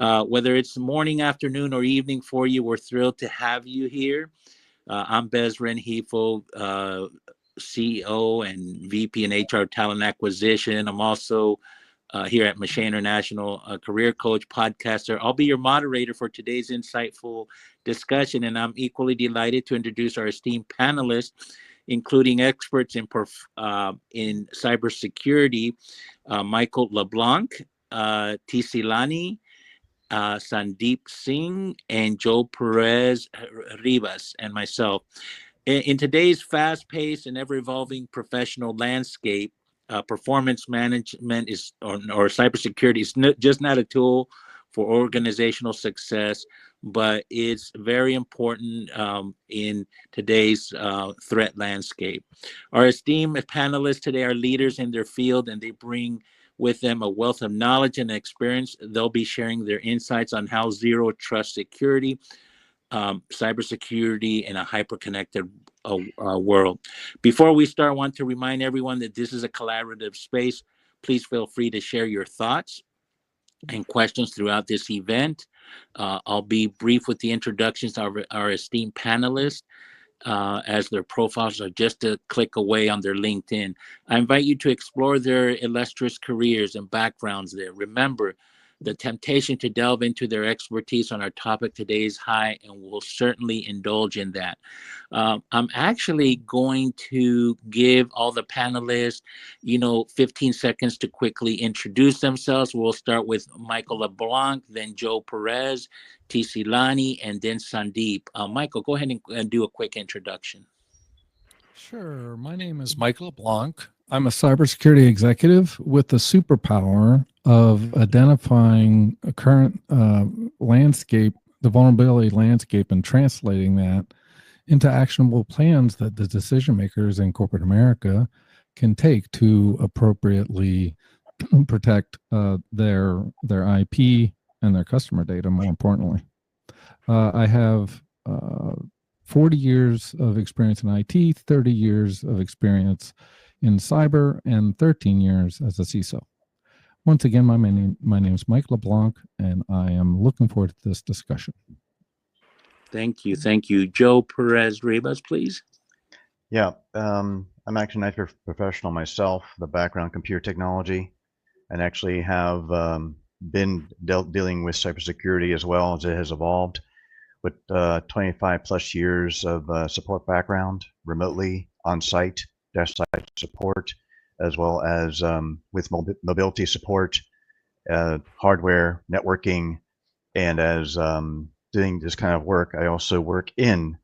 Whether it's morning, afternoon, or evening for you, we're thrilled to have you here. I'm Bez Renhefo, CEO and VP in HR Talent Acquisition. I'm also here at Mache International, a career coach, podcaster. I'll be your moderator for today's insightful discussion, and I'm equally delighted to introduce our esteemed panelists, including experts in cybersecurity, Michael LeBlanc, Tisilani, Sandeep Singh, and Joe Perez Rivas, and myself. In today's fast-paced and ever-evolving professional landscape, performance management or cybersecurity is just not a tool for organizational success, but it's very important in today's threat landscape. Our esteemed panelists today are leaders in their field, and they bring with them a wealth of knowledge and experience. They'll be sharing their insights on how zero trust security, cybersecurity in a hyper-connected world. Before we start, I want to remind everyone that this is a collaborative space. Please feel free to share your thoughts and questions throughout this event. I'll be brief with the introductions of our esteemed panelists, as their profiles are just a click away on their LinkedIn. I invite you to explore their illustrious careers and backgrounds there. Remember, the temptation to delve into their expertise on our topic today is high, and we'll certainly indulge in that. I'm actually going to give all the panelists, 15 seconds to quickly introduce themselves. We'll start with Michael LeBlanc, then Joe Perez, Tisilani, and then Sandeep. Michael, go ahead and do a quick introduction. Sure. My name is Michael LeBlanc. I'm a cybersecurity executive with the superpower of identifying a current landscape, the vulnerability landscape, and translating that into actionable plans that the decision makers in corporate America can take to appropriately protect their IP and their customer data, more importantly. I have 40 years of experience in IT, 30 years of experience in cyber, and 13 years as a CISO. Once again, my name is Mike LeBlanc, and I am looking forward to this discussion. Thank you. Thank you. Joe Perez Rivas, please. Yeah, I'm actually an IT professional myself, the background computer technology, and actually have been dealing with cybersecurity as well as it has evolved, with 25 plus years of support background, remotely, on-site, desk site support, as well as with mobility support, hardware, networking, and as doing this kind of work, I also work in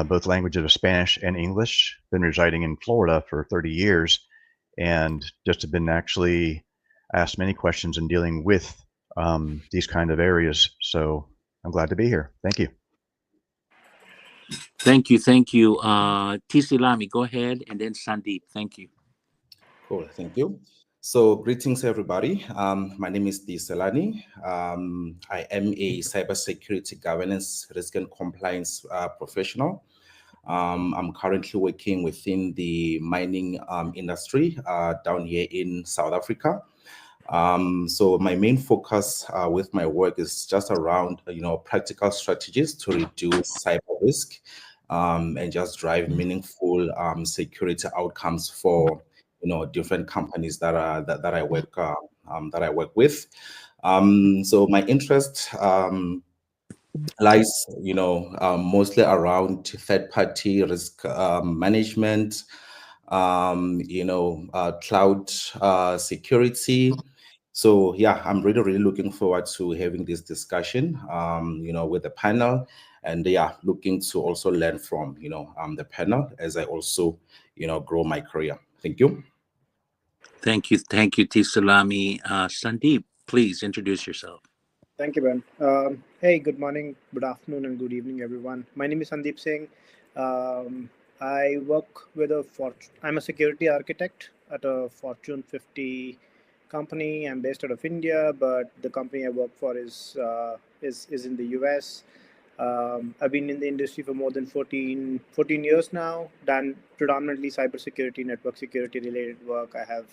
both languages of Spanish and English. Been residing in Florida for 30 years, and just have been actually asked many questions in dealing with these kind of areas. So I'm glad to be here. Thank you. Thank you. Thank you. Tisilami, go ahead, and then Sandeep. Thank you. Cool. Thank you. So greetings, everybody. My name is Tisilani. I am a cybersecurity governance, risk and compliance professional. I'm currently working within the mining industry down here in South Africa. So my main focus with my work is just around, practical strategies to reduce cyber risk and just drive meaningful security outcomes for, different companies that I work with. So my interest lies, mostly around third-party risk management, cloud security. So yeah, I'm really looking forward to having this discussion, with the panel, and looking to also learn from, the panel as I also, grow my career. Thank you. Thank you. Thank you, Tisilami. Sandeep, please introduce yourself. Thank you, Ben. Hey, good morning, good afternoon, and good evening, everyone. My name is Sandeep Singh. I work with I'm a security architect at a Fortune 50 company. I'm based out of India, but the company I work for is in the US. I've been in the industry for more than 14 years now, done predominantly cybersecurity, network security related work. I have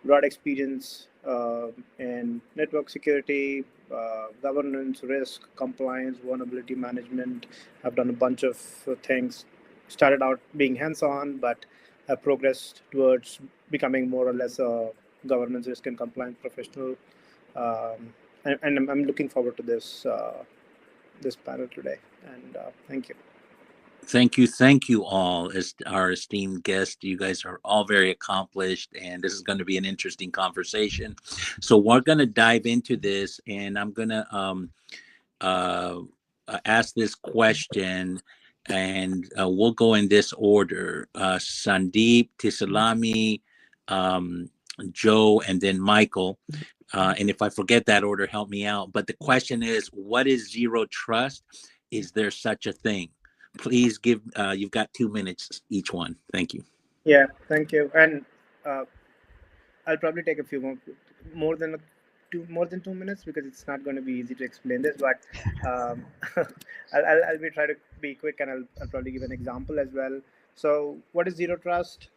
broad experience in network security, governance, risk, compliance, vulnerability management. I've done a bunch of things. Started out being hands-on, but have progressed towards becoming more or less a governance, risk, and compliance professional. And I'm looking forward to this panel today. And thank you. Thank you all as our esteemed guests. You guys are all very accomplished, and this is going to be an interesting conversation. So we're going to dive into this, and I'm going to uh, ask this question, and we'll go in this order: Sandeep, Tisalami, Joe, and then Michael. And if I forget that order, help me out. But the question is, what is zero trust? Is there such a thing? Please give, you've got 2 minutes each one. Thank you. Yeah, thank you. And uh, I'll probably take a few more than 2 minutes because it's not going to be easy to explain this. But um, I'll be try to be quick, and I'll probably give an example as well. So, what is zero trust?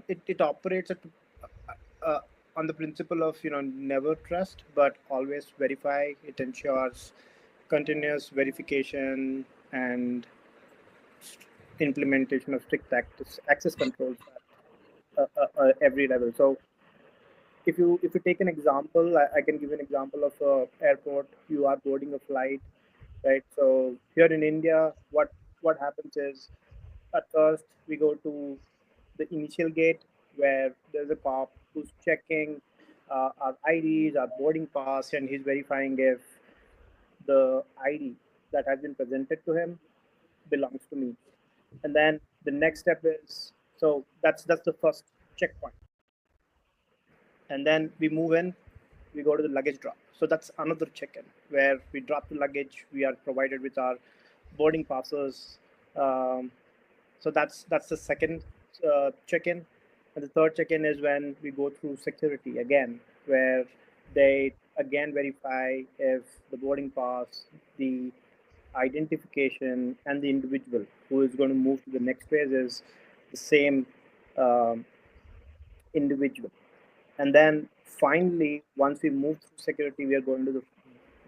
It operates uh, on the principle of never trust, but always verify. It ensures continuous verification and implementation of strict access controls every level. So if you take an example, I can give an example of a airport. You are boarding a flight, right? So here in India, what happens is at first we go to the initial gate where there's a cop who's checking our IDs, our boarding pass, and he's verifying if the ID that has been presented to him belongs to me. And then the next step is, so that's the first checkpoint, and then we move in, we go to the luggage drop. So that's another check-in where we drop the luggage, we are provided with our boarding passes. um, so that's the second check-in. And the third check-in is when we go through security again, where they again verify if the boarding pass, the identification, and the individual who is going to move to the next phase is the same um, individual. And then finally, once we move through security, we are going to the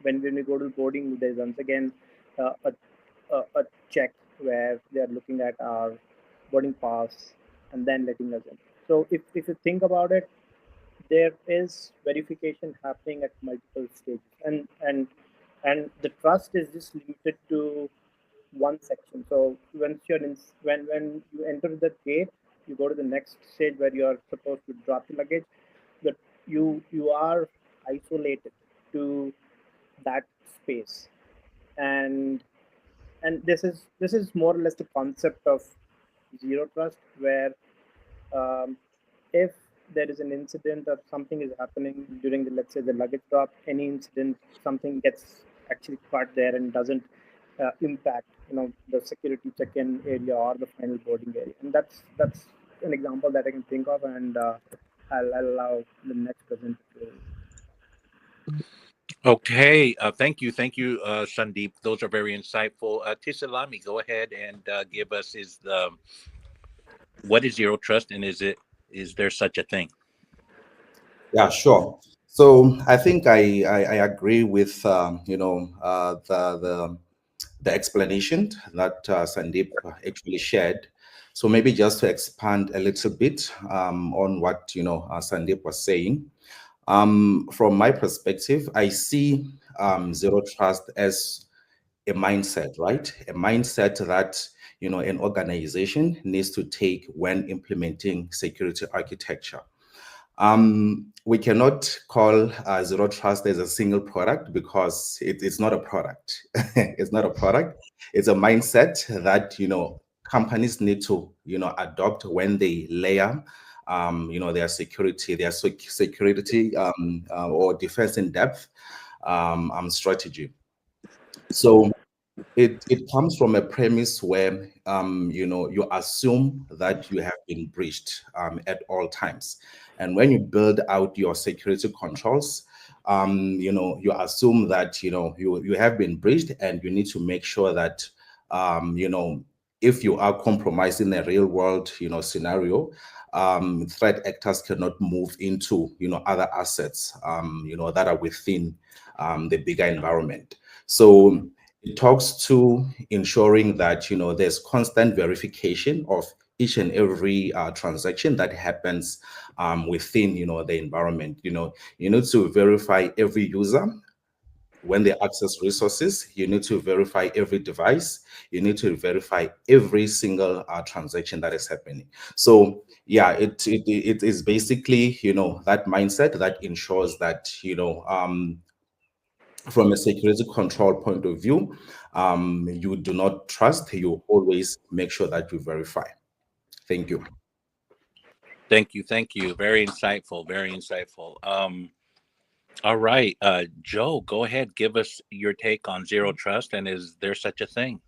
when we go to the boarding, there's once again a check where they are looking at our boarding pass and then letting us in. So if you think about it, there is verification happening at multiple stages, and the trust is just limited to one section. So once you're in, when you enter the gate, you go to the next stage where you are supposed to drop the luggage. That you are isolated to that space, and this is more or less the concept of zero trust, where um, if there is an incident or something is happening during the, let's say, the luggage drop, any incident, something gets actually caught there and doesn't impact the security check-in area or the final boarding area. And that's an example that I can think of. And I'll allow the next presenter to. Okay. Thank you, Sandeep. Those are very insightful. Tisalami, go ahead and give us what is zero trust, and is there such a thing? Yeah, sure. So I think I agree with the explanation that Sandeep actually shared. So maybe just to expand a little bit on what Sandeep was saying. From my perspective, I see zero trust as a mindset, right? A mindset that an organization needs to take when implementing security architecture. We cannot call zero trust as a single product because it's not a product. It's not a product. It's a mindset that companies need to adopt when they layer their security or defense in depth strategy. So it comes from a premise where you assume that you have been breached at all times, and when you build out your security controls, you assume that you have been breached, and you need to make sure that if you are compromised in a real world, scenario, threat actors cannot move into, other assets, that are within the bigger environment. So it talks to ensuring that, there's constant verification of each and every transaction that happens within, the environment. You need to verify every user. When they access resources, you need to verify every device. You need to verify every single transaction that is happening. So yeah, it is basically, that mindset that ensures that, from a security control point of view, you do not trust, you always make sure that you verify. Thank you. Thank you. Thank you. Very insightful. Very insightful. All right. Joe, go ahead. Give us your take on zero trust, and is there such a thing?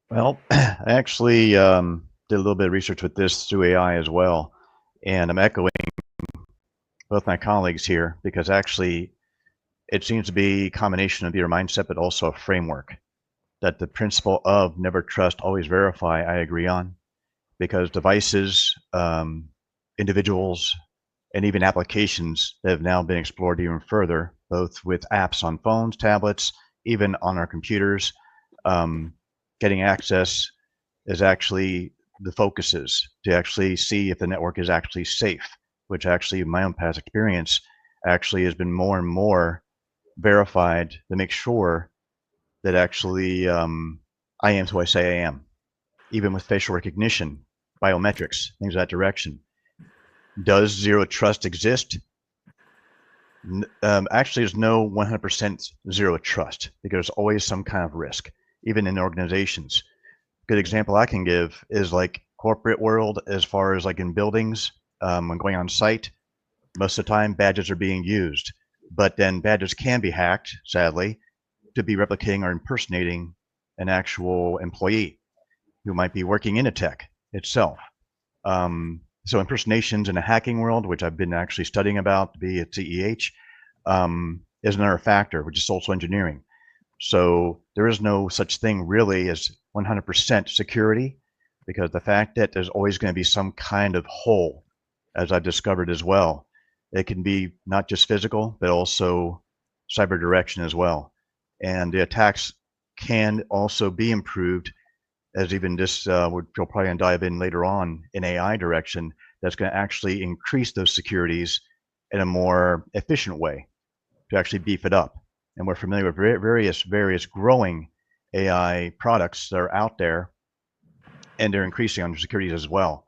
Well, I actually did a little bit of research with this through AI as well, and I'm echoing both my colleagues here because actually it seems to be a combination of your mindset, but also a framework that the principle of never trust, always verify, I agree on, because devices, individuals, and even applications that have now been explored even further, both with apps on phones, tablets, even on our computers, getting access is actually the focus is to actually see if the network is actually safe, which actually in my own past experience actually has been more and more verified to make sure that actually I am who I say I am, even with facial recognition, biometrics, things of that direction. Does zero trust exist? Actually, there's no 100% zero trust because there's always some kind of risk, even in organizations. Good example I can give is like corporate world, as far as like in buildings, when going on site, most of the time badges are being used, but then badges can be hacked, sadly, to be replicating or impersonating an actual employee who might be working in a tech itself. So impersonations in a hacking world, which I've been actually studying about to be at CEH, is another factor, which is social engineering. So there is no such thing really as 100% security, because the fact that there's always going to be some kind of hole, as I've discovered as well. It can be not just physical, but also cyber direction as well. And the attacks can also be improved, as even this, we'll probably dive in later on in AI direction, that's going to actually increase those securities in a more efficient way to actually beef it up. And we're familiar with various growing AI products that are out there, and they're increasing on securities as well.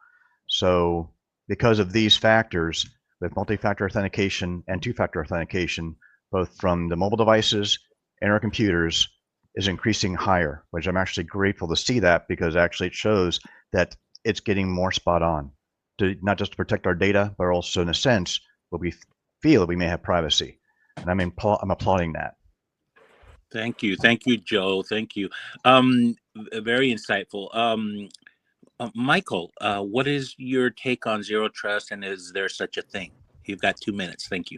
So because of these factors, with multi-factor authentication and two-factor authentication, both from the mobile devices and our computers, is increasing higher, which I'm actually grateful to see that, because actually it shows that it's getting more spot on to not just to protect our data, but also in a sense, what we feel that we may have privacy. And I'm applauding that. Thank you, Joe. Thank you. Very insightful. Michael, what is your take on zero trust, and is there such a thing? You've got 2 minutes. Thank you.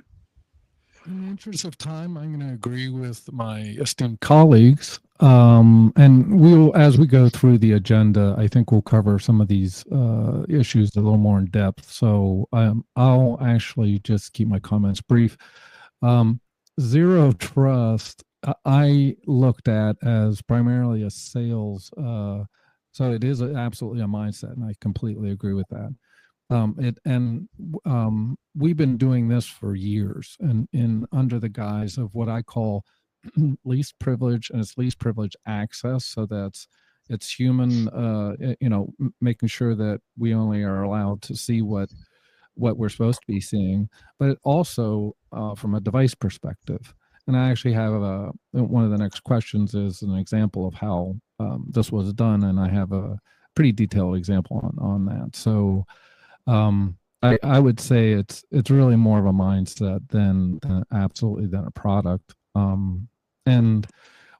In the interest of time, I'm going to agree with my esteemed colleagues. And we'll, as we go through the agenda, I think we'll cover some of these issues a little more in depth. So I'll actually just keep my comments brief. Zero trust, I looked at as primarily a sales. So it is absolutely a mindset, and I completely agree with that. We've been doing this for years, and in under the guise of what I call least privilege, and it's least privilege access. So it's human, making sure that we only are allowed to see what we're supposed to be seeing, but it also from a device perspective. And I actually have one of the next questions is an example of how this was done, and I have a pretty detailed example on that. So I would say it's really more of a mindset than absolutely than a product. And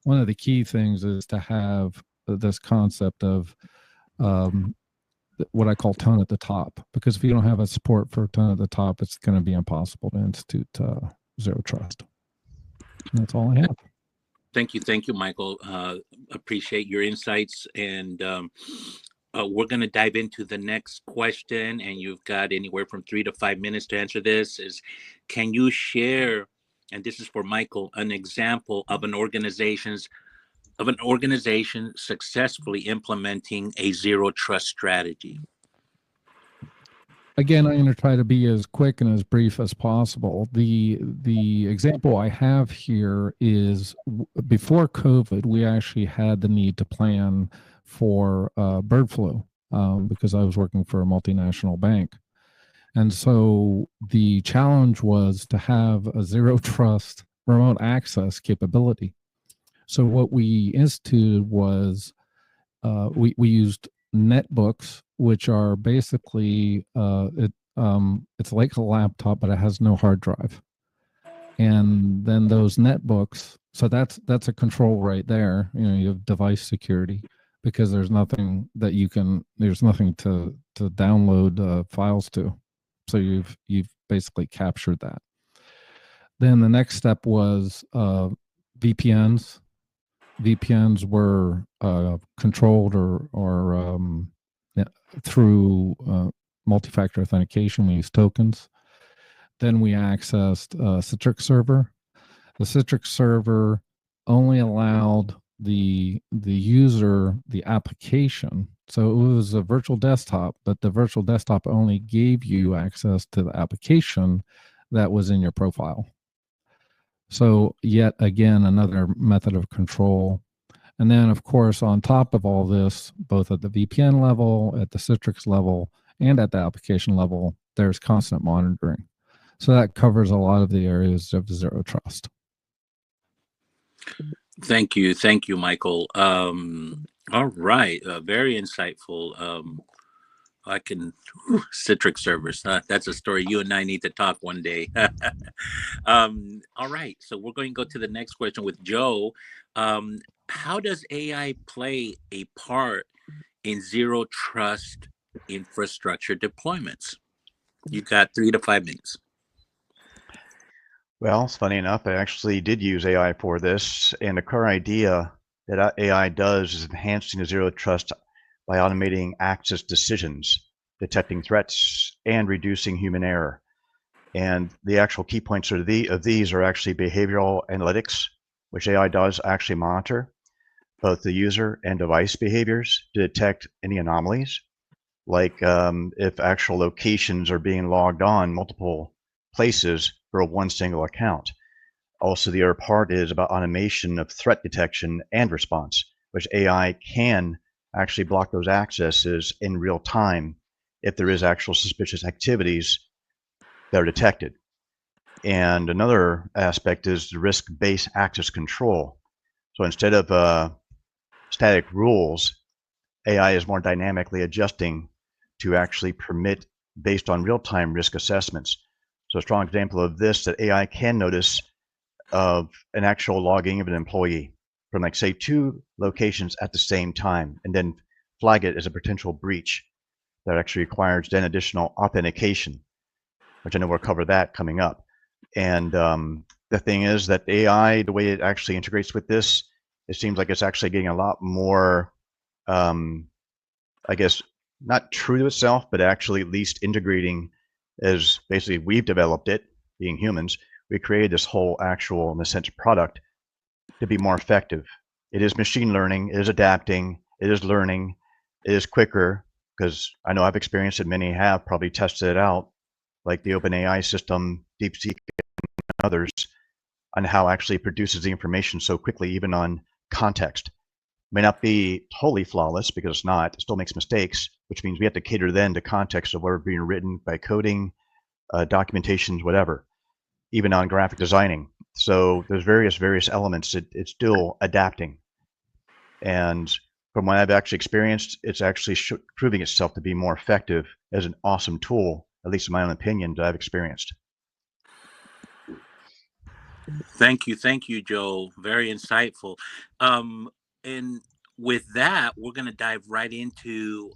one of the key things is to have this concept of what I call tone at the top, because if you don't have a support for tone at the top, it's going to be impossible to institute zero trust. And that's all I have. Thank you, Michael. Appreciate your insights, and we're going to dive into the next question. And you've got anywhere from 3 to 5 minutes to answer this. Can you share? And this is for Michael, an example of an organization successfully implementing a zero trust strategy. Again, I'm going to try to be as quick and as brief as possible. The example I have here is before COVID, we actually had the need to plan for bird flu because I was working for a multinational bank. And so the challenge was to have a zero trust remote access capability. So what we instituted was we used netbooks, which are basically it's like a laptop, but it has no hard drive. And then those netbooks, so that's a control right there. You have device security because there's nothing to download files to. So you've basically captured that. Then the next step was VPNs. VPNs were controlled or through multi-factor authentication. We used tokens. Then we accessed Citrix server. The Citrix server only allowed the user the application. So it was a virtual desktop, but the virtual desktop only gave you access to the application that was in your profile. So yet again, another method of control. And then, of course, on top of all this, both at the VPN level, at the Citrix level, and at the application level, there's constant monitoring. So that covers a lot of the areas of zero trust. Thank you, Michael. All right, very insightful. I can Citrix servers. That's a story you and I need to talk one day. All right, so we're going to go to the next question with Joe. How does AI play a part in zero trust infrastructure deployments? You've got 3 to 5 minutes. Well, it's funny enough, I actually did use AI for this, and the core idea that AI does is enhancing the zero trust by automating access decisions, detecting threats, and reducing human error. And the actual key points of these are actually behavioral analytics, which AI does actually monitor both the user and device behaviors to detect any anomalies, like if actual locations are being logged on multiple places for one single account. Also, the other part is about automation of threat detection and response, which AI can actually block those accesses in real time if there is actual suspicious activities that are detected. And another aspect is the risk-based access control. So instead of static rules, AI is more dynamically adjusting to actually permit based on real-time risk assessments. So a strong example of this that AI can notice of an actual logging of an employee from, like, say, 2 locations at the same time, and then flag it as a potential breach that actually requires then additional authentication, which I know we'll cover that coming up. And the thing is that AI, the way it actually integrates with this, it seems like it's actually getting a lot more, I guess, not true to itself, but actually at least integrating as basically we've developed it, being humans. We created this whole actual, in a sense, product to be more effective. It is machine learning, it is adapting, it is learning, it is quicker, because I know I've experienced it, many have probably tested it out, like the OpenAI system, DeepSeek, and others, on how actually it produces the information so quickly, even on context. May not be totally flawless because it's not, it still makes mistakes, which means we have to cater then to context of what are being written by coding, documentations, whatever, even on graphic designing. So there's various elements. It's still adapting. And from what I've actually experienced, it's actually proving itself to be more effective as an awesome tool, at least in my own opinion, that I've experienced. Thank you, Joe. Very insightful. And with that, we're going to dive right into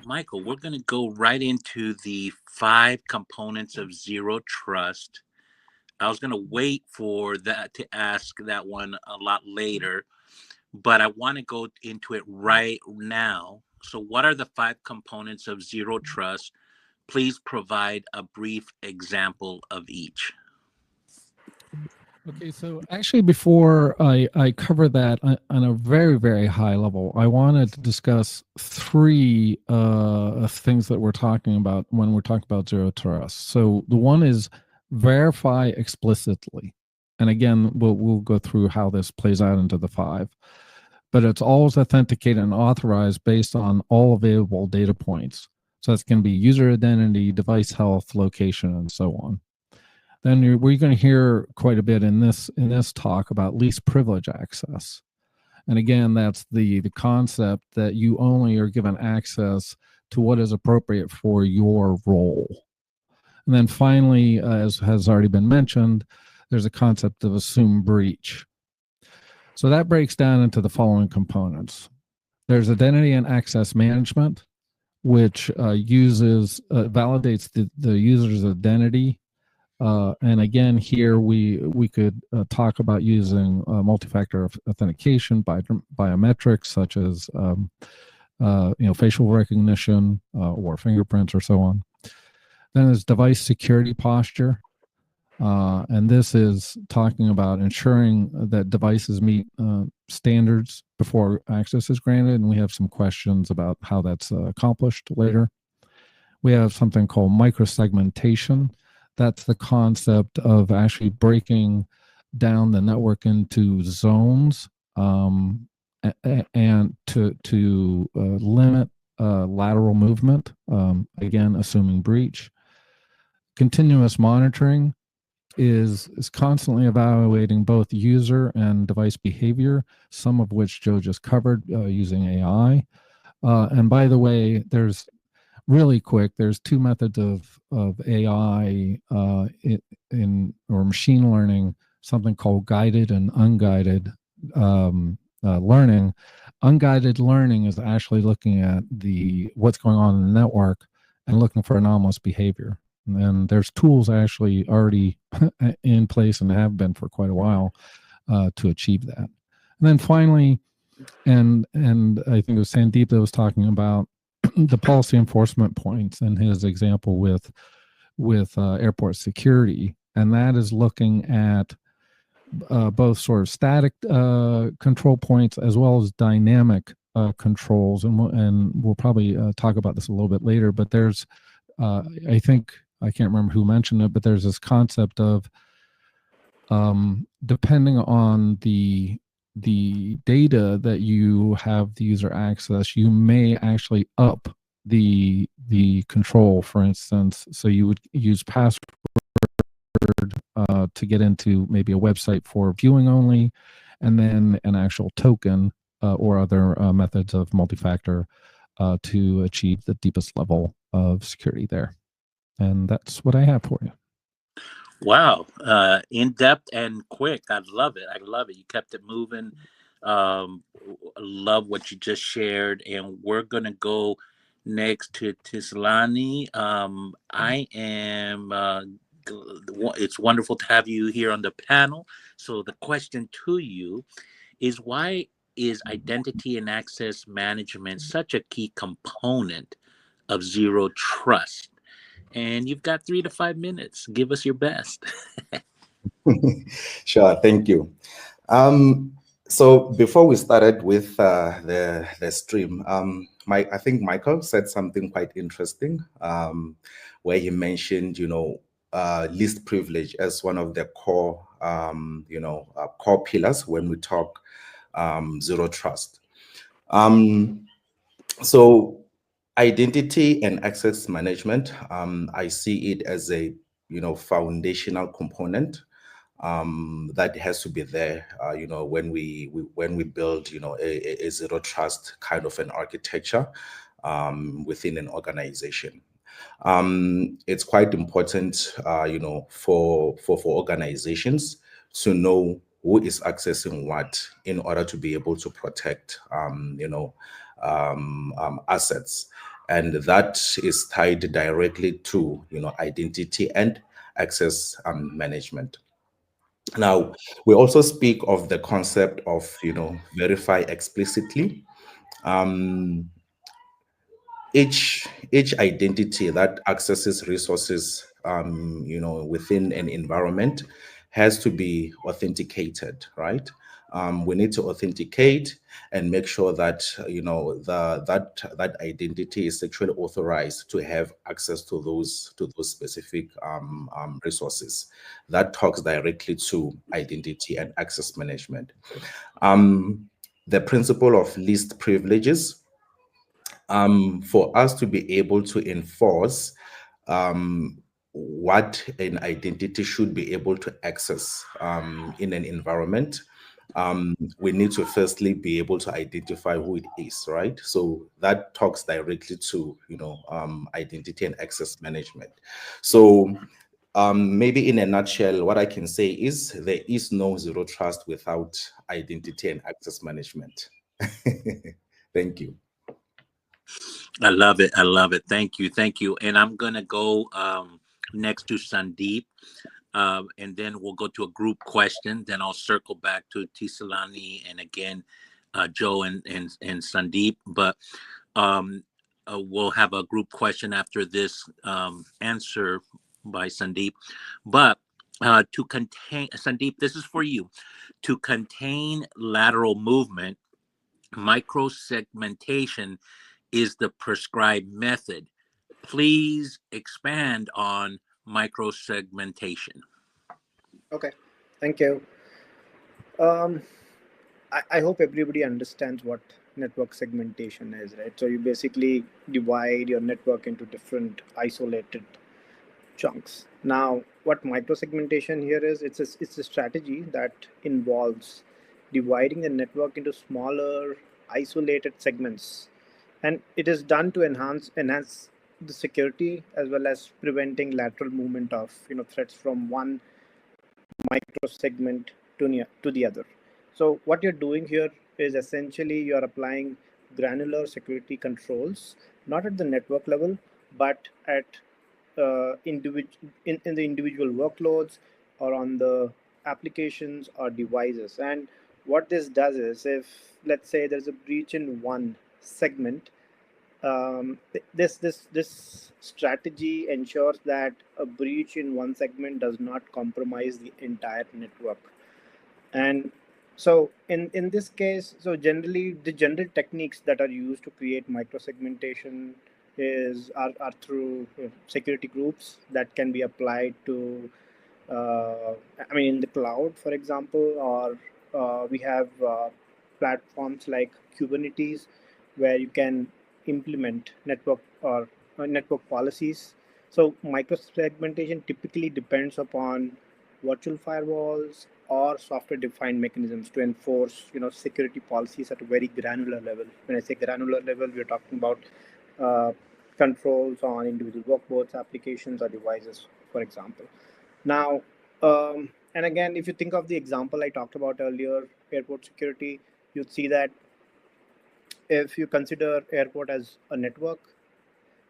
Michael. We're going to go right into the 5 components of zero trust I was going to wait for that to ask that one a lot later, but I want to go into it right now. So, what are the 5 components of zero trust? Please provide a brief example of each. Okay, so actually, before I cover that on a very, very high level, I wanted to discuss 3 things that we're talking about when we're talking about zero trust. So the one is verify explicitly. And again, we'll go through how this plays out into the 5. But it's always authenticated and authorized based on all available data points. So that's going to be user identity, device health, location, and so on. Then we're going to hear quite a bit in this talk about least privilege access. And again, that's the concept that you only are given access to what is appropriate for your role. And then finally, as has already been mentioned, there's a concept of assumed breach. So that breaks down into the following components. There's identity and access management, which validates the user's identity. And again, here we could talk about using multi-factor authentication, biometrics such as facial recognition or fingerprints or so on. Then there's device security posture, and this is talking about ensuring that devices meet standards before access is granted. And we have some questions about how that's accomplished later. We have something called microsegmentation. That's the concept of actually breaking down the network into zones and to limit lateral movement, again, assuming breach. Continuous monitoring is constantly evaluating both user and device behavior, some of which Joe just covered using AI. And by the way, there's really quick, there's 2 methods of AI or machine learning, something called guided and unguided learning. Unguided learning is actually looking at what's going on in the network and looking for anomalous behavior. And there's tools actually already in place and have been for quite a while to achieve that. And then finally, and I think it was Sandeep that was talking about the policy enforcement points and his example with airport security, and that is looking at both sort of static control points as well as dynamic controls, and we'll probably talk about this a little bit later. But there's, I think I can't remember who mentioned it, but there's this concept of depending on the data that you have the user access, you may actually up the control, for instance. So you would use password to get into maybe a website for viewing only, and then an actual token or other methods of multi-factor to achieve the deepest level of security there. And that's what I have for you. Wow, in depth and quick. I love it. I love it. You kept it moving. Love what you just shared, and we're gonna go next to Tislani. I am. It's wonderful to have you here on the panel. So the question to you is, why is identity and access management such a key component of zero trust? And you've got 3 to 5 minutes. Give us your best. Sure, thank you. So before we started with the stream, I think Michael said something quite interesting, where he mentioned, least privilege as one of the core, core pillars when we talk zero trust. So identity and access management, I see it as a foundational component that has to be there. When we build a zero trust kind of an architecture within an organization. It's quite important, for organizations to know who is accessing what in order to be able to protect, assets, and that is tied directly to identity and access management. Now, we also speak of the concept of, verify explicitly. Um, each identity that accesses resources, within an environment has to be authenticated, right? We need to authenticate and make sure that that identity is actually authorized to have access to those specific resources. That talks directly to identity and access management. The principle of least privileges, for us to be able to enforce what an identity should be able to access in an environment, we need to firstly be able to identify who it is, right? So that talks directly to identity and access management. So maybe in a nutshell, what I can say is there is no zero trust without identity and access management. Thank you. I love it. I love it. Thank you. Thank you. And I'm going to go next to Sandeep. And then we'll go to a group question. Then I'll circle back to Tisalani and again, Joe and Sandeep. But we'll have a group question after this answer by Sandeep. But to contain, Sandeep, this is for you. To contain lateral movement, microsegmentation is the prescribed method. Please expand on microsegmentation. Okay, thank you. Um, I hope everybody understands what network segmentation is, right? So you basically divide your network into different isolated chunks. Now, what microsegmentation here is, it's a strategy that involves dividing the network into smaller, isolated segments, and it is done to enhance the security as well as preventing lateral movement of threats from one microsegment to the other. So what you're doing here is essentially you're applying granular security controls, not at the network level, but at in the individual workloads or on the applications or devices. And what this does is, if let's say there's a breach in one segment, this strategy ensures that a breach in one segment does not compromise the entire network. And so in this case, so generally the general techniques that are used to create microsegmentation are through security groups that can be applied to in the cloud, for example, or we have platforms like Kubernetes, where you can implement network policies. So microsegmentation typically depends upon virtual firewalls or software-defined mechanisms to enforce, security policies at a very granular level. When I say granular level, we're talking about uh, controls on individual workloads, applications, or devices, for example. Now, and again, if you think of the example I talked about earlier, airport security, you'd see that if you consider airport as a network,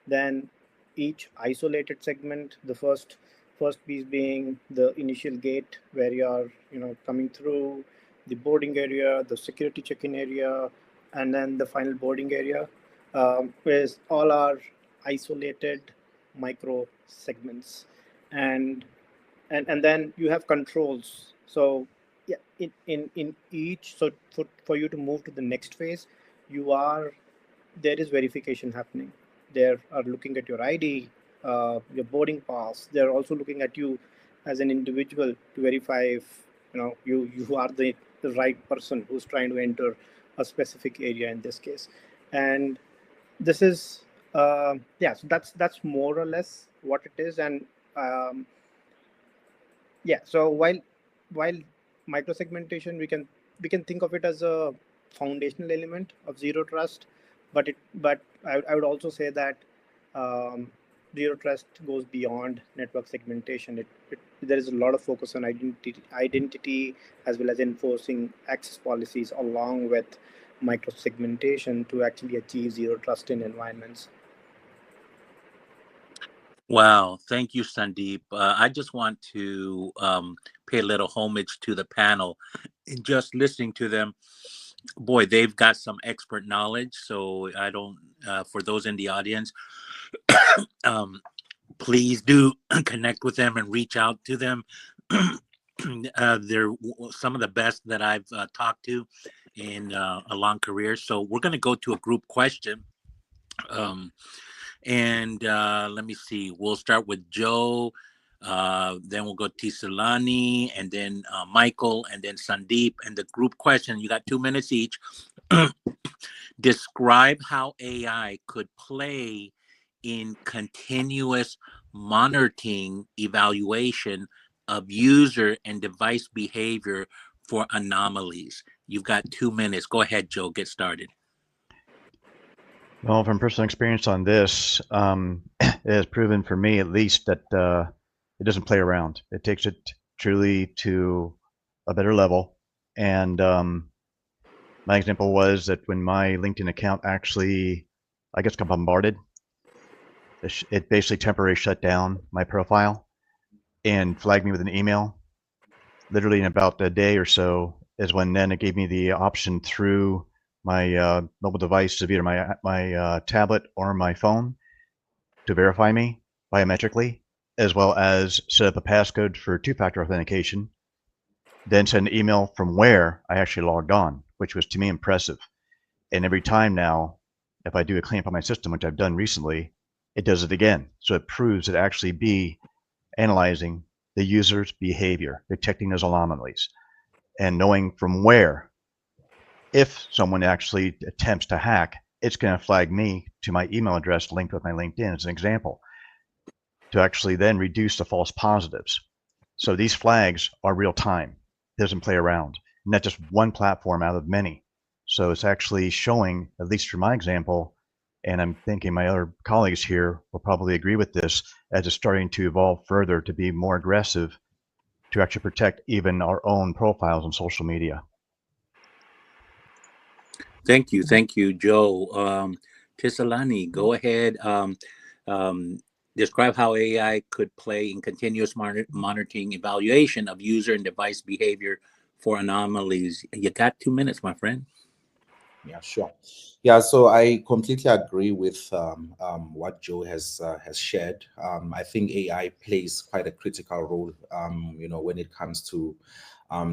then each isolated segment, the first piece being the initial gate where you're coming through, the boarding area, the security check-in area, and then the final boarding area, is all are isolated micro segments. And and then you have controls. So yeah, in each, so for you to move to the next phase, you are there is verification happening. They are looking at your ID, your boarding pass. They're also looking at you as an individual to verify if you are the right person who's trying to enter a specific area in this case. And this is yeah, so that's more or less what it is. And um, yeah, so while microsegmentation, we can think of it as a foundational element of zero trust, but I would also say that um, zero trust goes beyond network segmentation. There is a lot of focus on identity as well as enforcing access policies along with microsegmentation to actually achieve zero trust in environments. Wow, thank you, Sandeep. I just want to pay a little homage to the panel. In just listening to them, boy, they've got some expert knowledge. So I don't, for those in the audience, um, please do connect with them and reach out to them. They're some of the best that I've talked to in a long career. So we're going to go to a group question. And let me see. We'll start with Joe. Then we'll go to Tisalani, and then Michael, and then Sandeep. And the group question, you got 2 minutes each. Describe how AI could play in continuous monitoring evaluation of user and device behavior for anomalies. You've got 2 minutes. Go ahead, Joe. Get started. Well, from personal experience on this, it has proven for me at least that it doesn't play around. It takes it truly to a better level. And my example was that when my LinkedIn account actually, I guess, got bombarded, it basically temporarily shut down my profile and flagged me with an email. Literally in about a day or so is when then it gave me the option through my mobile device, either my tablet or my phone, to verify me biometrically, as well as set up a passcode for two-factor authentication, then send an email from where I actually logged on, which was to me impressive. And every time now, if I do a cleanup on my system, which I've done recently, it does it again. So it proves it actually be analyzing the user's behavior, detecting those anomalies, and knowing from where. If someone actually attempts to hack, it's going to flag me to my email address linked with my LinkedIn as an example, to actually then reduce the false positives. So these flags are real time. It doesn't play around. Not just one platform out of many. So it's actually showing, at least for my example, and I'm thinking my other colleagues here will probably agree with this, as it's starting to evolve further to be more aggressive to actually protect even our own profiles on social media. Thank you, Joe. Tisalani, go ahead. Describe how AI could play in continuous monitoring evaluation of user and device behavior for anomalies. You got 2 minutes, my friend. Yeah, sure. Yeah, so I completely agree with what Joe has shared. I think AI plays quite a critical role, when it comes to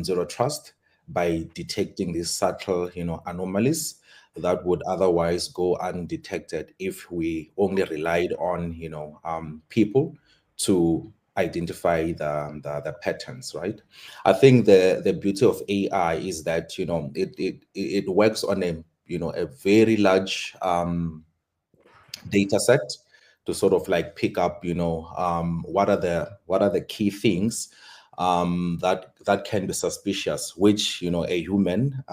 zero trust, by detecting these subtle, anomalies that would otherwise go undetected if we only relied on, people to identify the patterns, right? I think the beauty of AI is that it works on a very large data set to sort of like pick up what are the key things that can be suspicious, which a human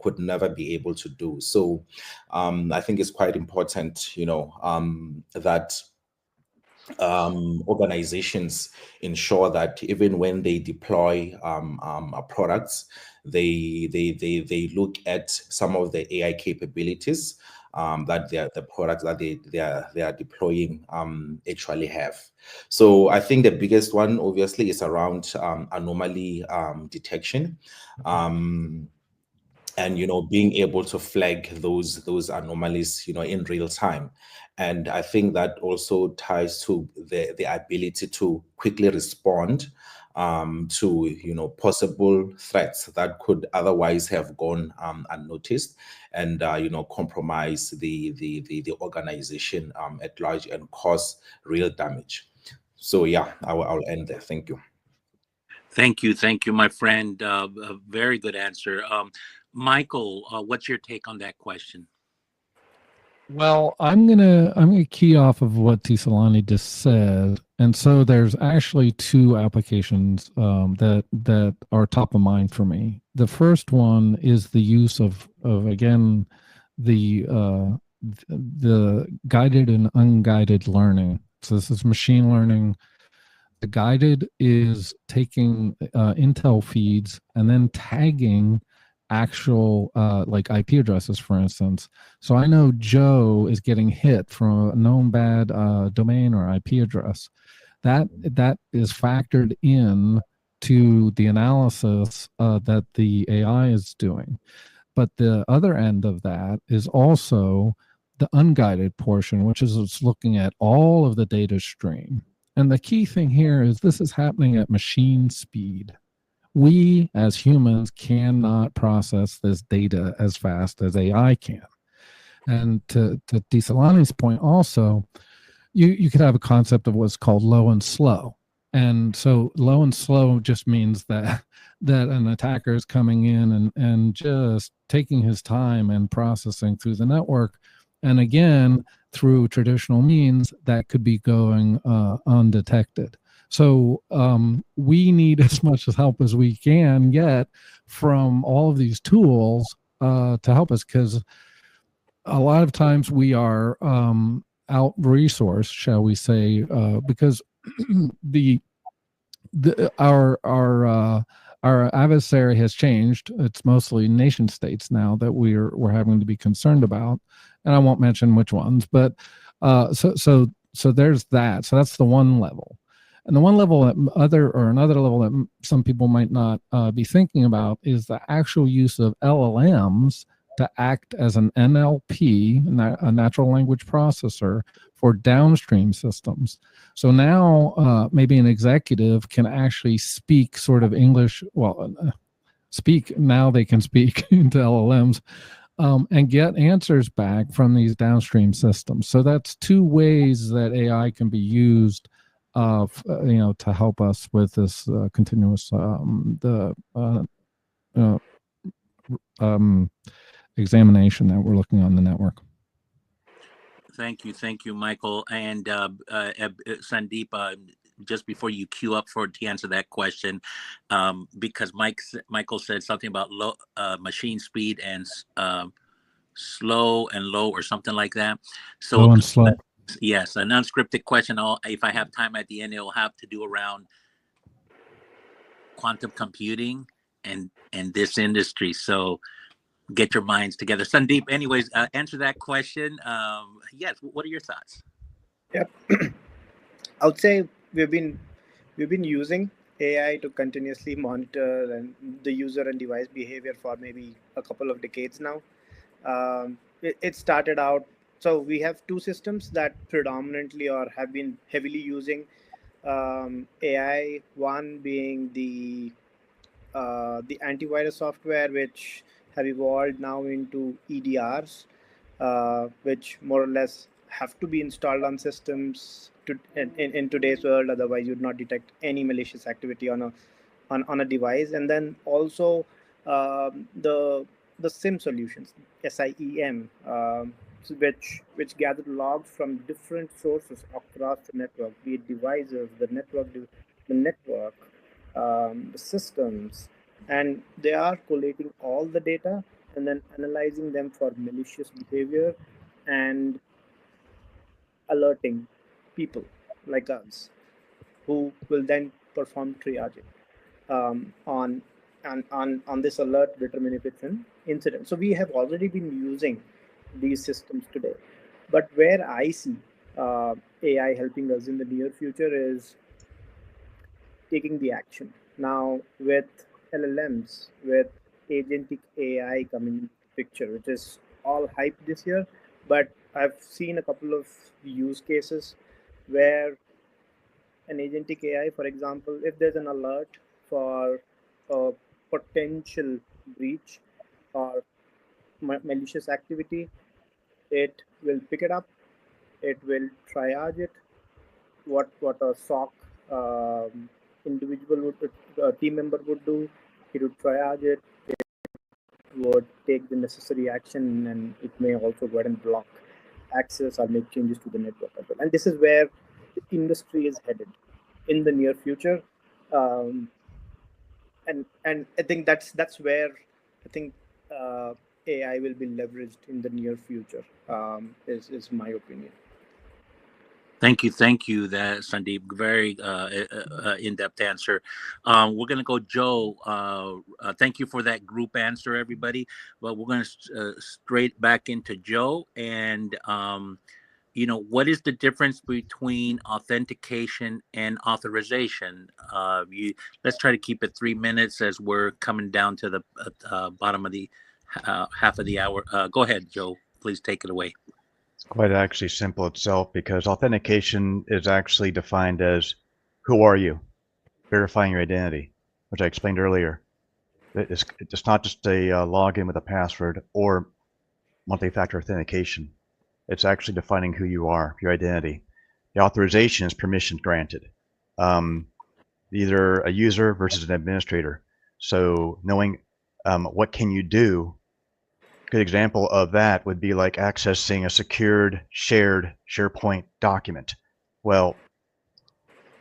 could never be able to do. So I think it's quite important that organizations ensure that even when they deploy products, they look at some of the AI capabilities that the products that they are deploying actually have. So I think the biggest one obviously is around anomaly detection. And being able to flag those anomalies in real time. And I think that also ties to the ability to quickly respond to possible threats that could otherwise have gone unnoticed, and compromise the organization at large and cause real damage. So yeah, I'll end there. Thank you. Thank you, my friend. A very good answer. Michael, what's your take on that question? Well, I'm gonna key off of what Tisalani just said, and so there's actually two applications that are top of mind for me. The first one is the use of again the guided and unguided learning. So this is machine learning. The guided is taking intel feeds and then tagging actual like IP addresses, for instance. So I know Joe is getting hit from a known bad domain or IP address. That is factored in to the analysis that the AI is doing. But the other end of that is also the unguided portion, which is it's looking at all of the data stream. And the key thing here is this is happening at machine speed. We as humans cannot process this data as fast as AI can. And to Desalani's point also, you could have a concept of what's called low and slow. And so low and slow just means that an attacker is coming in and just taking his time and processing through the network. And again, through traditional means, that could be going undetected. So we need as much help as we can get from all of these tools to help us, because a lot of times we are out-resourced, shall we say, because our adversary has changed. It's mostly nation states now that we're having to be concerned about, and I won't mention which ones. But so there's that. So that's the one level, and the one level that another level that some people might not be thinking about is the actual use of LLMs to act as an NLP, a natural language processor, for downstream systems. So now maybe an executive can actually speak sort of English, now they can speak into LLMs and get answers back from these downstream systems. So that's two ways that AI can be used to help us with this continuous examination that we're looking on the network. Thank you, Michael. And Sandeep, just before you queue up to answer that question, because Michael said something about low machine speed and slow and low or something like that. So Low and slow. Yes, an unscripted question. If I have time at the end, it'll have to do around quantum computing and this industry. So get your minds together. Sandeep, anyways, answer that question. Yes, what are your thoughts? Yep. I would say we've been using AI to continuously monitor and the user and device behavior for maybe a couple of decades now. It started out, so we have two systems that predominantly or have been heavily using AI. One being the antivirus software, which have evolved now into EDRs, which more or less have to be installed on systems in today's world. Otherwise, you'd not detect any malicious activity on a device. And then also the SIEM solutions, SIEM, which gather logs from different sources across the network, be it devices, the network, the systems, and they are collating all the data and then analyzing them for malicious behavior and alerting people like us, who will then perform triaging on this alert, determine if it's an incident. So we have already been using these systems today, but where I see AI helping us in the near future is taking the action. Now with LLMs, with agentic AI coming into the picture, which is all hype this year, but I've seen a couple of use cases where an agentic AI, for example, if there's an alert for a potential breach or malicious activity, it will pick it up, it will triage it, what a SOC individual team member would do. He would triage it, would take the necessary action, and it may also go ahead and block access or make changes to the network as well. And this is where the industry is headed in the near future. And I think that's where I think AI will be leveraged in the near future. Is my opinion. Thank you, that Sandeep. Very in-depth answer. We're gonna go, Joe. Thank you for that group answer, everybody. But we're gonna straight back into Joe, and what is the difference between authentication and authorization? Let's try to keep it 3 minutes as we're coming down to the bottom of the half of the hour. Go ahead, Joe. Please take it away. It's quite actually simple itself because authentication is actually defined as who are you, verifying your identity, which I explained earlier. It's not just a login with a password or multi-factor authentication. It's actually defining who you are, your identity. The authorization is permission granted, either a user versus an administrator. So knowing what can you do. Good example of that would be like accessing a secured shared SharePoint document. Well,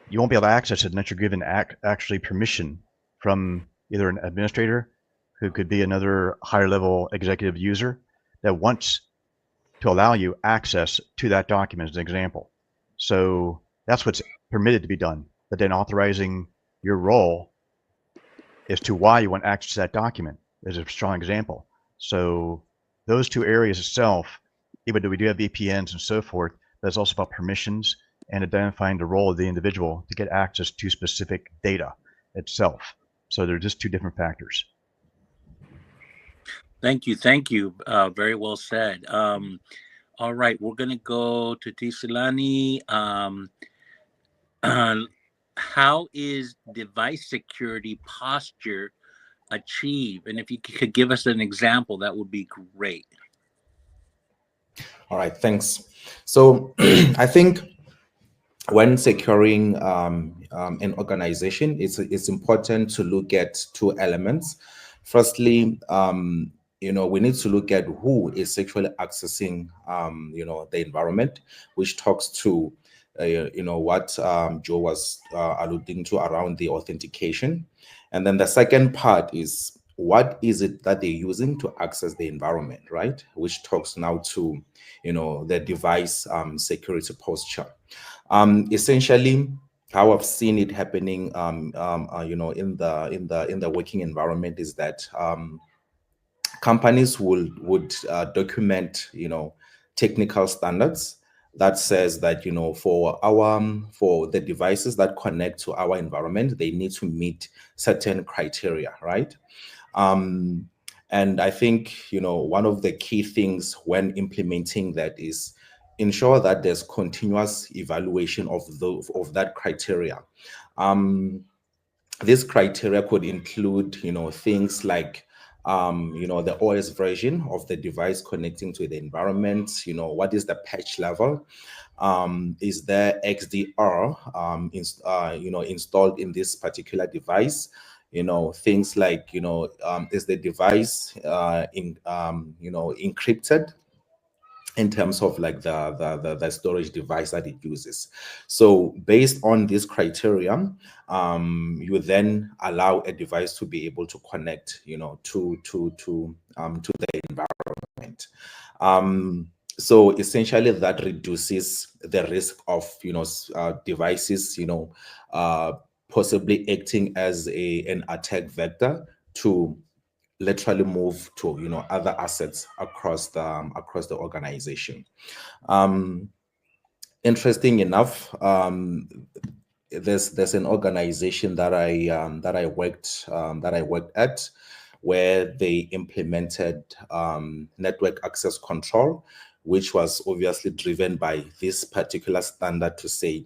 you won't be able to access it unless you're given actually permission from either an administrator, who could be another higher level executive user that wants to allow you access to that document, as an example. So that's what's permitted to be done. But then authorizing your role as to why you want access to that document is a strong example. So those two areas itself, even though we do have VPNs and so forth, but it's also about permissions and identifying the role of the individual to get access to specific data itself. So they're just two different factors. Thank you. Very well said. All right, we're gonna go to Tisilani. How is device security posture achieved? And if you could give us an example, that would be great. All right, thanks. So I think when securing an organization, it's important to look at two elements. Firstly, we need to look at who is actually accessing, the environment, which talks to, what Joe was alluding to around the authentication. And then the second part is what is it that they're using to access the environment, right? Which talks now to, the device security posture. Essentially, how I've seen it happening, in the working environment is that companies would document, technical standards that says that, for the devices that connect to our environment, they need to meet certain criteria, right? And I think, one of the key things when implementing that is ensure that there's continuous evaluation of that criteria. This criteria could include, things like, the OS version of the device connecting to the environment. What is the patch level? Is there XDR, installed in this particular device? Things like, is the device, encrypted in terms of like the storage device that it uses. So based on this criteria, you then allow a device to be able to connect, to the environment. So essentially that reduces the risk of, devices, possibly acting as an attack vector to literally move to, other assets across the organization. Interesting enough, there's an organization that I worked at, where they implemented network access control, which was obviously driven by this particular standard to say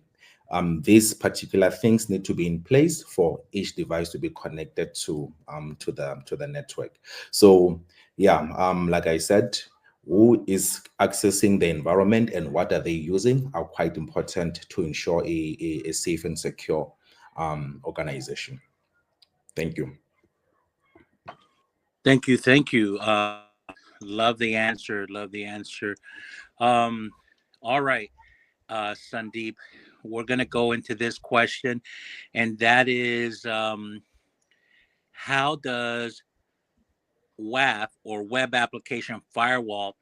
these particular things need to be in place for each device to be connected to the network. So yeah, like I said, who is accessing the environment and what are they using are quite important to ensure a safe and secure organization. Thank you. Thank you. Love the answer. Um, all right, Sandeep, we're going to go into this question, and that is, how does WAF, or Web Application Firewall,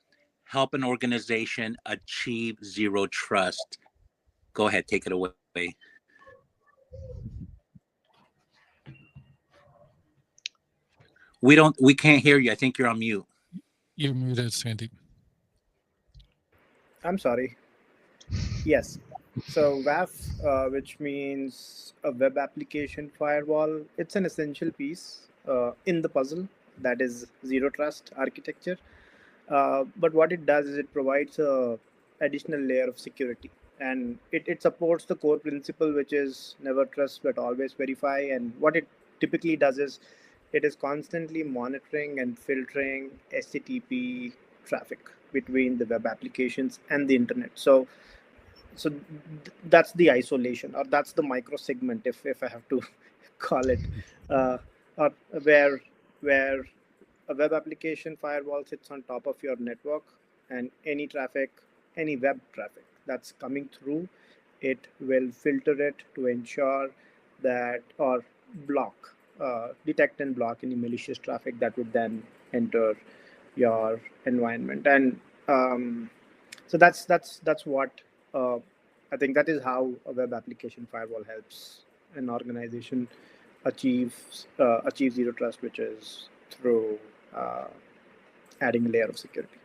help an organization achieve zero trust? Go ahead, take it away. We can't hear you. I think you're on mute. You're muted, Sandeep. I'm sorry. Yes. So WAF, which means a web application firewall, it's an essential piece in the puzzle that is zero trust architecture. But what it does is it provides a additional layer of security, and it supports the core principle, which is never trust but always verify. And what it typically does is it is constantly monitoring and filtering HTTP traffic between the web applications and the internet. That's the isolation, or that's the micro segment, if I have to call it, uh, or where a web application firewall sits on top of your network, and any traffic, any web traffic that's coming through, it will filter it to ensure that, or block, detect and block any malicious traffic that would then enter your environment. And so that's what I think that is how a web application firewall helps an organization achieve zero trust, which is through uh, adding a layer of security.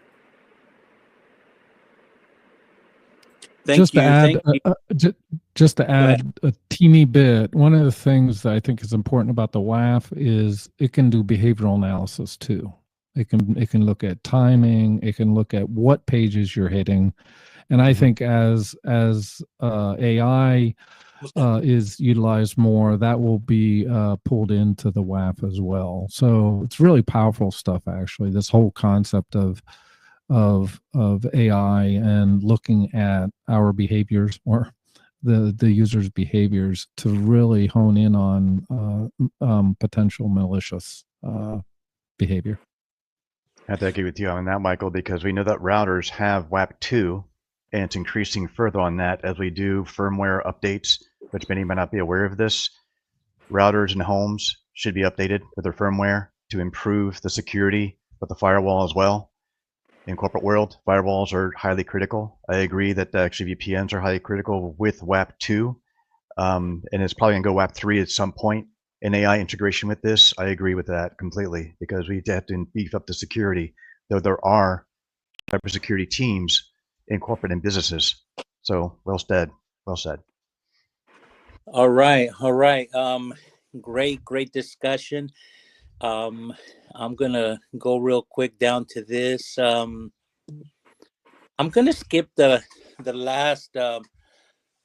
Thank you. Thank you. Just to add a teeny bit, one of the things that I think is important about the WAF is it can do behavioral analysis too. It can look at timing. It can look at what pages you're hitting, and I think as AI is utilized more, that will be pulled into the WAF as well. So it's really powerful stuff, actually. This whole concept of AI and looking at our behaviors, or the user's behaviors, to really hone in on potential malicious behavior. I have to agree with you on that, Michael, because we know that routers have WAP 2, and it's increasing further on that as we do firmware updates, which many might not be aware of this. Routers and homes should be updated with their firmware to improve the security of the firewall as well. In corporate world, firewalls are highly critical. I agree that actually VPNs are highly critical with WAP 2, and it's probably gonna go WAP 3 at some point. In AI integration with this, I agree with that completely, because we have to beef up the security, though there are cybersecurity teams in corporate and businesses. So well said. Well said. All right. Great discussion. I'm gonna go real quick down to this. I'm gonna skip the last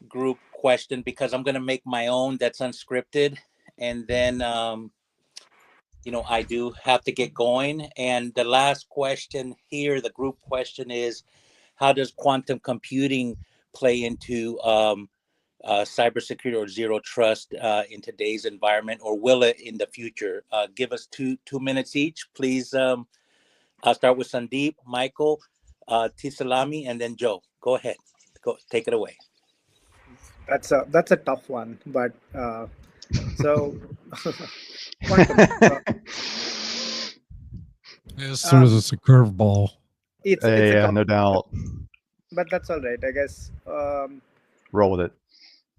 group question, because I'm gonna make my own that's unscripted, and then I do have to get going. And the last question here, the group question, is, how does quantum computing play into cybersecurity or zero trust in today's environment, or will it in the future? Give us two minutes each, please. I'll start with Sandeep, Michael, Tisalami, and then Joe. Go ahead. Go, take it away. That's a tough one, but so quantum. As soon as it's a curveball. It's yeah, no doubt. But that's all right, I guess. Roll with it.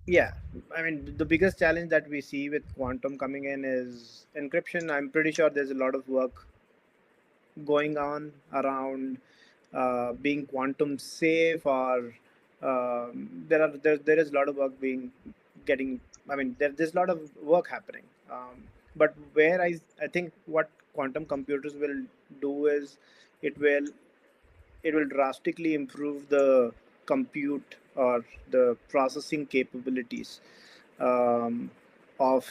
Yeah, I mean, the biggest challenge that we see with quantum coming in is encryption. I'm pretty sure there's a lot of work going on around being quantum safe, or there is a lot of work there's a lot of work happening. But where I think what quantum computers will do is it will drastically improve the compute or the processing capabilities of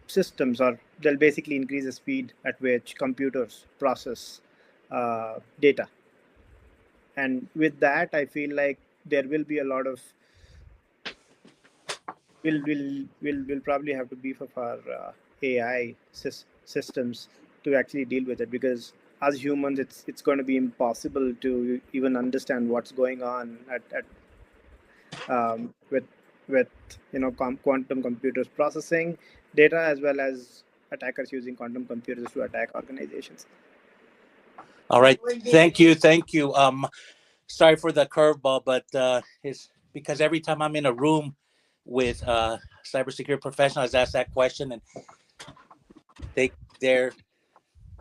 systems, or they'll basically increase the speed at which computers process data. And with that, I feel like there will be a lot of we'll probably have to beef up our AI systems to actually deal with it, because as humans, it's going to be impossible to even understand what's going on with quantum computers processing data, as well as attackers using quantum computers to attack organizations. All right, thank you. sorry for the curveball, but it's because every time I'm in a room with cybersecurity professionals, I ask that question, and they they're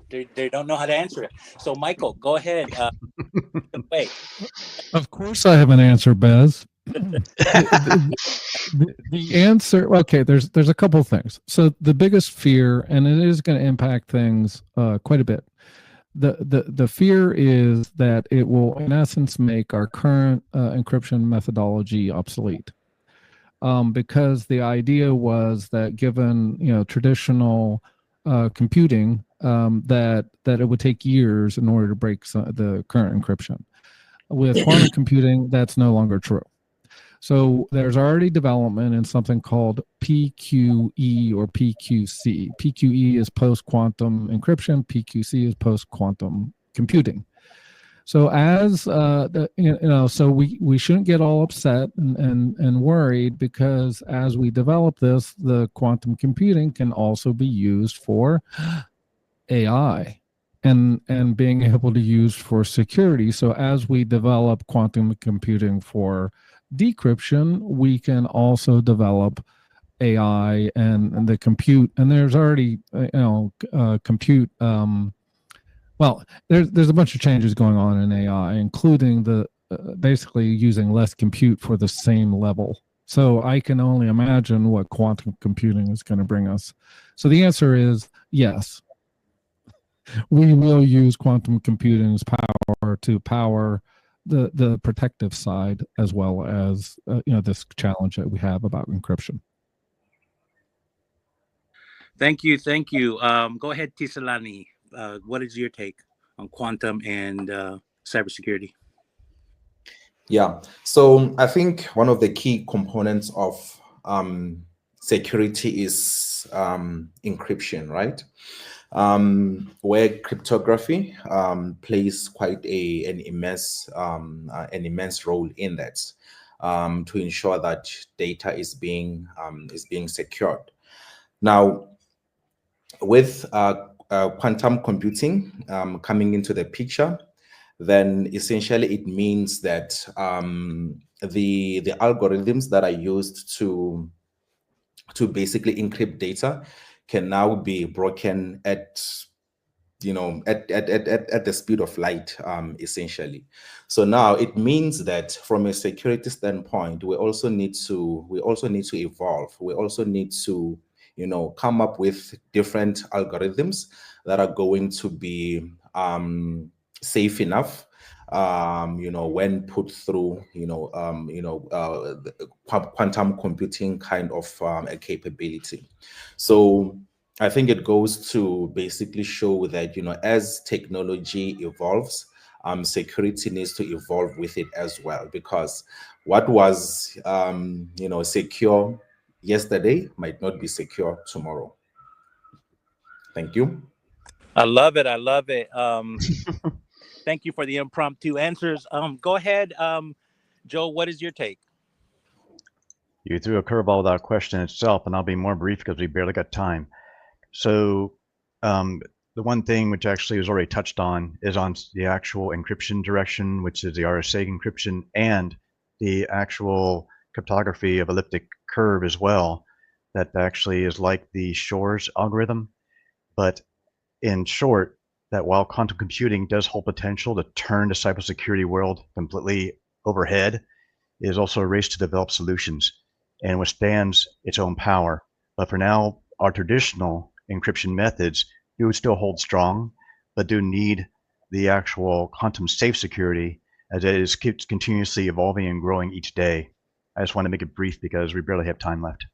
they don't know how to answer it. So, Michael, go ahead. Wait. Of course, I have an answer, Bez. The answer, okay, there's a couple of things. So the biggest fear, and it is going to impact things quite a bit. The fear is that it will, in essence, make our current encryption methodology obsolete. Because the idea was that given traditional computing, that it would take years in order to break the current encryption. With quantum computing, that's no longer true. So there's already development in something called PQE or PQC. PQE is post-quantum encryption. PQC is post-quantum computing. So as so we shouldn't get all upset and worried, because as we develop this, the quantum computing can also be used for AI and being able to use for security. So as we develop quantum computing for decryption, we can also develop AI and the compute. And there's already compute. Well, there's a bunch of changes going on in AI, including the basically using less compute for the same level. So I can only imagine what quantum computing is going to bring us. So the answer is yes. We will use quantum computing's power to power the protective side, as well as this challenge that we have about encryption. Thank you. Go ahead, Tisalani. What is your take on quantum and cybersecurity? Yeah, so I think one of the key components of security is encryption, right? Where cryptography plays quite an immense role in that, to ensure that data is being secured. Now, with quantum computing coming into the picture, then essentially it means that the algorithms that are used to basically encrypt data can now be broken at the speed of light, essentially. So now it means that from a security standpoint, we also need to evolve. We also need to come up with different algorithms that are going to be safe enough, when put through, quantum computing kind of a capability. So I think it goes to basically show that, as technology evolves, security needs to evolve with it as well, because what was, secure yesterday might not be secure tomorrow. Thank you. I love it. Thank you for the impromptu answers. Go ahead, Joe. What is your take? You threw a curveball without question itself, and I'll be more brief because we barely got time. So the one thing which actually was already touched on is on the actual encryption direction, which is the RSA encryption, and the actual cryptography of elliptic curve as well. That actually is like the Shor's algorithm. But in short, that while quantum computing does hold potential to turn the cybersecurity world completely overhead, it is also a race to develop solutions and withstands its own power. But for now, our traditional encryption methods do still hold strong, but do need the actual quantum safe security, as it is continuously evolving and growing each day. I just want to make it brief because we barely have time left.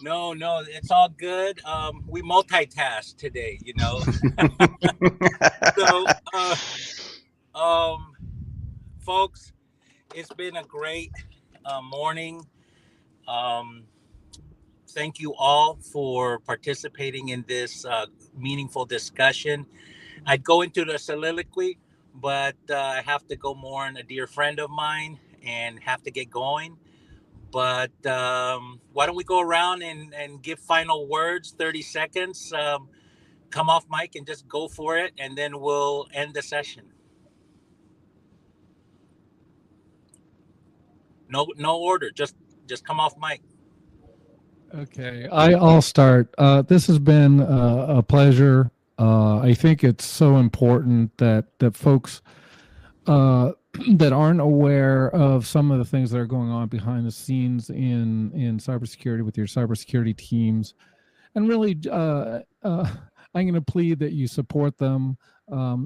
No, it's all good. We multitask today, So, folks, it's been a great morning. Thank you all for participating in this meaningful discussion. I'd go into the soliloquy, but I have to go more on a dear friend of mine and have to get going. But why don't we go around and give final words, 30 seconds. Come off mic and just go for it, and then we'll end the session. No order. Just come off mic. Okay, I'll start. This has been a pleasure. I think it's so important that folks that aren't aware of some of the things that are going on behind the scenes in cybersecurity with your cybersecurity teams, and really, I'm going to plead that you support them.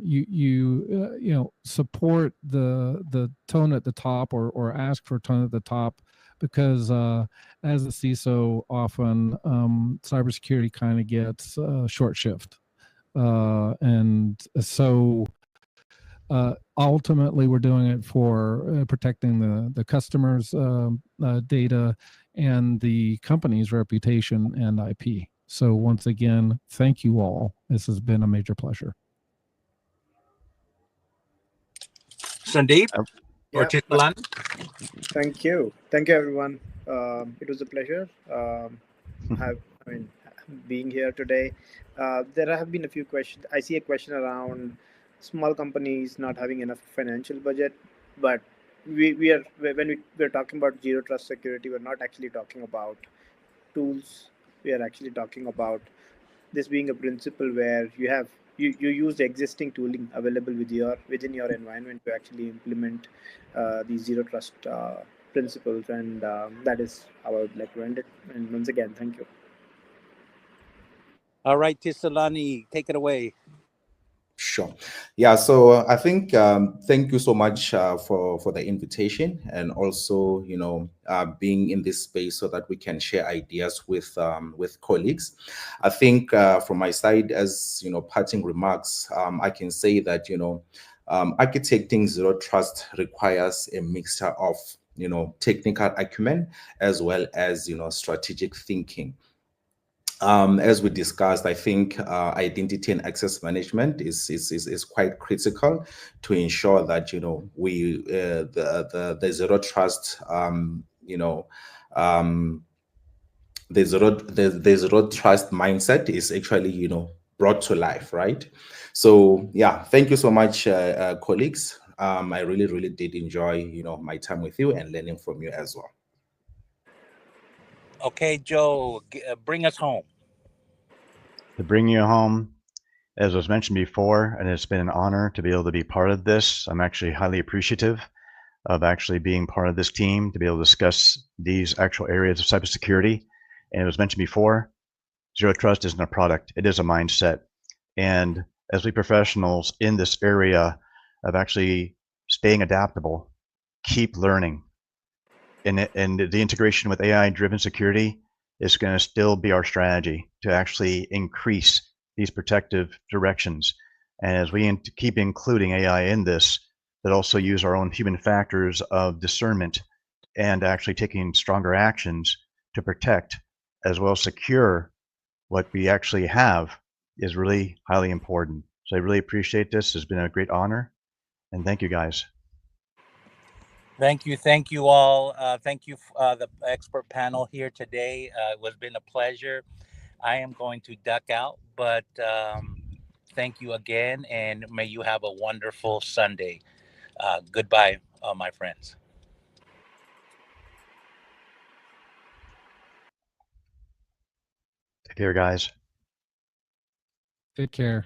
You support the tone at the top, or ask for a tone at the top, because as a CISO, often cybersecurity kind of gets short shift, and so ultimately we're doing it for protecting the customers' data and the company's reputation and IP. So once again, thank you all. This has been a major pleasure. Sandeep or Yeah. Titlan? Thank you, everyone. It was a pleasure. Being here today. There have been a few questions. I see a question around small companies not having enough financial budget, but we are when we're talking about zero trust security, we're not actually talking about tools. We are actually talking about this being a principle where you use the existing tooling available within your environment to actually implement these zero trust principles, and that is how I would like to end it. And once again, thank you. All right, Tisalani, take it away. Sure. Yeah. So I think thank you so much for the invitation, and also being in this space so that we can share ideas with colleagues. I think from my side, as parting remarks, I can say that architecting zero trust requires a mixture of technical acumen as well as strategic thinking. As we discussed, I think identity and access management is quite critical to ensure that we the zero trust the zero trust mindset is actually brought to life, right? So yeah, thank you so much, colleagues. I really did enjoy my time with you and learning from you as well. Okay, Joe, bring us home. To bring you home, as was mentioned before, and it's been an honor to be able to be part of this. I'm actually highly appreciative of actually being part of this team to be able to discuss these actual areas of cybersecurity. And it was mentioned before, zero trust isn't a product, it is a mindset. And as we professionals in this area of actually staying adaptable, keep learning, and the integration with AI-driven security is going to still be our strategy to actually increase these protective directions. And as we keep including AI in this, that also use our own human factors of discernment and actually taking stronger actions to protect as well as secure what we actually have is really highly important. So I really appreciate this. It's been a great honor, and thank you guys. Thank you all. Thank you, the expert panel here today. It has been a pleasure. I am going to duck out, but thank you again, and may you have a wonderful Sunday. Goodbye, my friends. Take care, guys. Take care.